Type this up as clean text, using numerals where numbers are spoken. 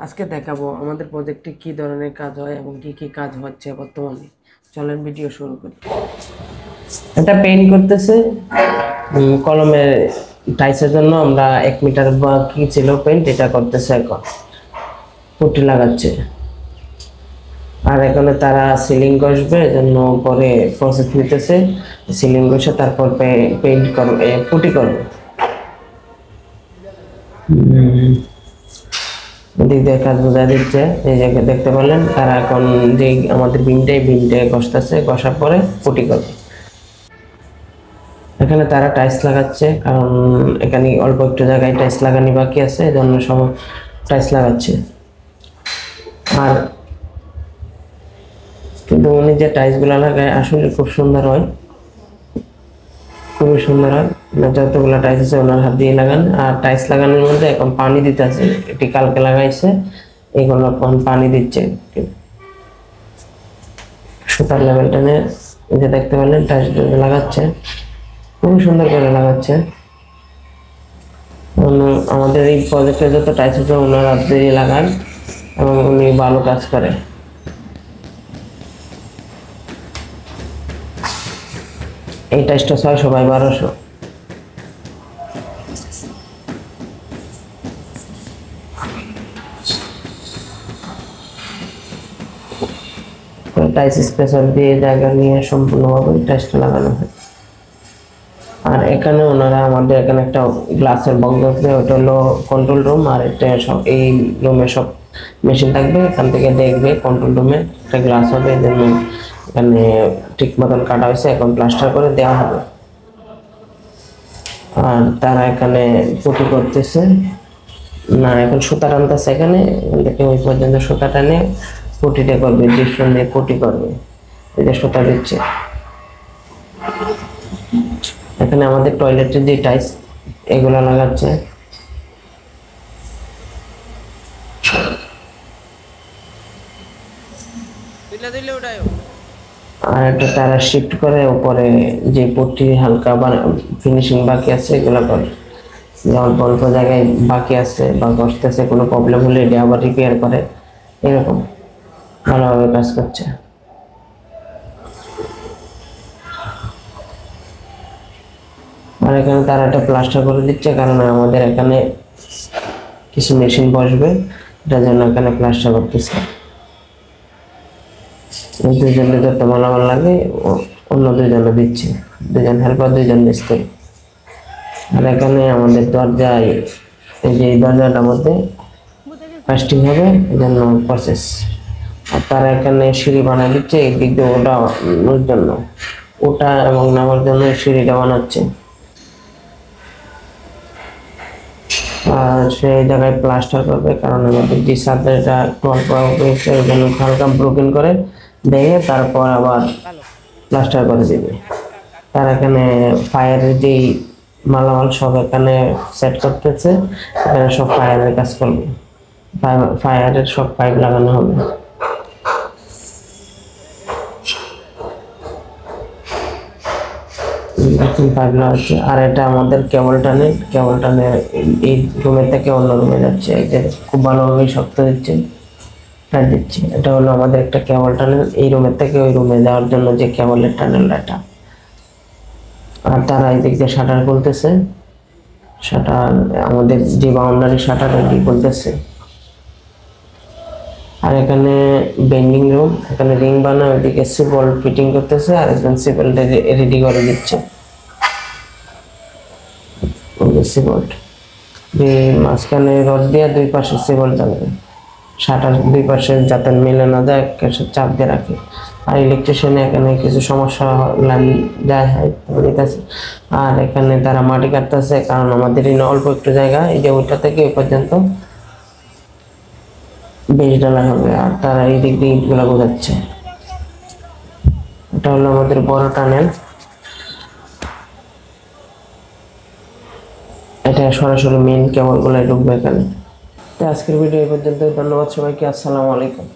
আজকে দেখাবো আমাদের প্রজেক্টে কি ধরনের কাজ হয় এবং কি কি কাজ হচ্ছে বর্তমানে। চলেন ভিডিও শুরু করি। এটা পেইন্ট করতেছে কলমের টাইসের জন্য। আমরা 1 মিটার বাকি ছিল পেইন্ট, এটা করতেছে এখন পুটি লাগাচ্ছে। আর এখানে তারা সিলিং ঘষবে, এজন্য পরে প্রসেস নিতেছে। সিলিং ঘষে তারপর পেইন্ট করবে, পুটি করবে। এদিকে কাজ বোঝা দিচ্ছে, এই জায়গায় দেখতে পেলেন তারা এখন যে আমাদের বিমটে ঘষতেছে, ঘষার পরে পুটি করবে। এখানে তারা টাইলস লাগাচ্ছে, কারণ এখানে অল্প একটু জায়গায় টাইলস লাগানি বাকি আছে, এজন্য সব টাইলস লাগাচ্ছে। আর কিন্তু উনি যে টাইলস গুলা লাগায় আসলে খুব সুন্দর হয়, খুবই সুন্দর হয়। যতগুলো টাইলস আছে ওনার হাত দিয়ে লাগান। আর টাইলস লাগানোর মধ্যে এখন পানি দিতে আছে, এটি কালকে লাগাইছে, এগুলো এখন পানি দিচ্ছে। সুতার লেভেলটা নিয়ে যে দেখতে পেলেন টাইলস লাগাচ্ছে, খুবই সুন্দর করে লাগাচ্ছে। আমাদের এই প্রজেক্টে যত টাইলস আছে ওনার হাত দিয়ে লাগান এবং উনি ভালো কাজ করে। এই টাইলসটা 600 বাই 1200। টাইলস স্পেশাল দিয়ে জায়গা নিয়ে সম্পূর্ণভাবে টাইলসটা লাগানো হয়। আর এখানে ওনারা আমাদের এখানে একটা গ্লাসের বক্স আছে, ওটা হলো কন্ট্রোল রুম। আর এটা সব এই রুমে সব মেশিন থাকবে, এখান থেকে দেখবে কন্ট্রোল রুমে একটা গ্লাস হবে, এজন্য এখানে ঠিক মতন কাটা হয়েছে, এখন প্লাস্টার করে দেওয়া হবে। আর তারা এখানে পুটি করতেছে না, এখন সুতা টানতেছে, এখানে দেখে ওই পর্যন্ত সুতা টানে পুটিটা করবে, ডিসপ্লে দিয়ে পুটি করবে, এই যে সুতা দিচ্ছে। এখানে আমাদের টয়লেটের যে টাইলস এগুলা লাগাচ্ছে। আর একটা তারা শিফট করে উপরে যে পট্টি হালকা ফিনিশিং বাকি আছে এগুলো করে, অল্প অল্প জায়গায় বাকি আছে বা বসতেছে, কোনো প্রবলেম হলে এটা আবার রিপেয়ার করে, এরকম ভালোভাবে কাজ করছে। আর এখানে তারা একটা প্লাস্টার করে দিচ্ছে, কারণ আমাদের এখানে কিছু মেশিন বসবে, এটার জন্য এখানে প্লাস্টার করতেছে। এই দুজনে যত মালামাল লাগে অন্য দুজনে দিচ্ছে, দুজন হেল্পার, দুজন মিস্ত্রি। আর এখানে আমাদের দরজায়, এই যে দরজাটার মধ্যে কাস্টিং হবে, এই জন্য প্রসেস। আর তারা এখানে সিঁড়ি বানিয়ে দিচ্ছে, এই দিক দিয়ে ওঠার জন্য, ওটা এবং নামার জন্য সিঁড়িটা বানাচ্ছে। আর সেই জায়গায় প্লাস্টার করবে, কারণ আমাদের যে ছাদটা একটু অল্প হয়েছে, ওই জন্য হালকা ব্রোকেন করে ভেঙে তারপর আবার প্লাস্টার করে দেবে। তার এখানে ফায়ারের যেই মালামাল সব এখানে সেট করতেছে, এখানে সব ফায়ারের কাজ করবে, ফায়ারের সব পাইপ লাগানো হবে। পাইপ লাগাচ্ছে। আর এটা আমাদের কেবল টানে এই রুমের থেকে অন্য রুমে যাচ্ছে, এই যে খুব ভালোভাবে শক্ত দিচ্ছে, দিচ্ছে। এটা হলো আমাদের একটা কেবল টানেল, এই রুমের থেকে ওই রুমে যাওয়ার জন্য যে কেবলের টানেল এটা। আর তারা এই দিক দিয়ে শাটার খুলতেছে, শাটার আমাদের যে বাউন্ডারি শাটার এটি খুলতেছে। আর এখানে বেন্ডিং রুম, এখানে রিং বানা, ওইদিকে সিবল ফিটিং করতেছে, আর একজন সিবলটা রেডি করে দিচ্ছে। সিবল মাঝখানে রড দিয়ে দুই পাশে সিবল টানবে, শাটার দুই পাশে যাতে মেলে না যায় চাপ দিয়ে রাখে। আর ইলেকট্রিশিয়ানে এখানে কিছু সমস্যা লাইন যায় হয়। আর এখানে তারা মাটি কাটতেছে, কারণ আমাদের এই অল্প একটু জায়গা, এই যে ওইটা থেকে ওই পর্যন্ত বেশ ডালা হবে। আর তারা এই দিক দিয়ে ইটগুলা বোঝাচ্ছে। এটা হলো আমাদের বড় টানেল, এটা সরাসরি মেইন কেবল গুলো ঢুকবে এখানে। তো আজকের ভিডিও এই পর্যন্ত, ধন্যবাদ সবাইকে, আসসালামু আলাইকুম।